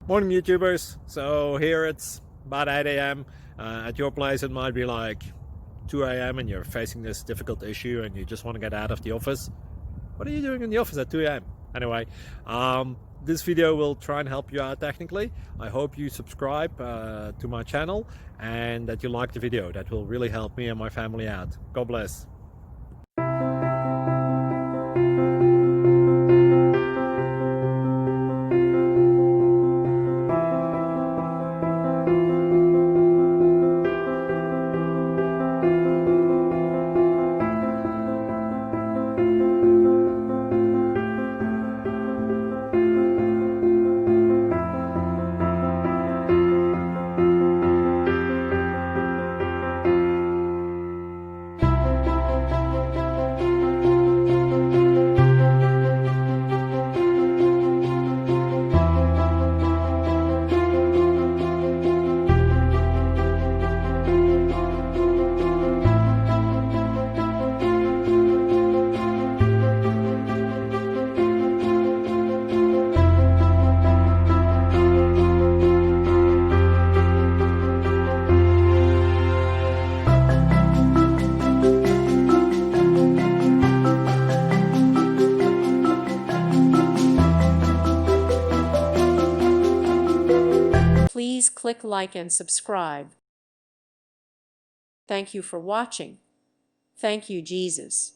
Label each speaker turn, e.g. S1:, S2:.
S1: Morning YouTubers. So here it's about 8 a.m. At your place it might be like 2 a.m. and you're facing this difficult issue and you just want to get out of the office. What are you doing in the office at 2 a.m.? Anyway, this video will try and help you out technically. I hope you subscribe to my channel and that you like the video. That will really help me and my family out. God bless.
S2: Please click like and subscribe. Thank you for watching. Thank you, Jesus.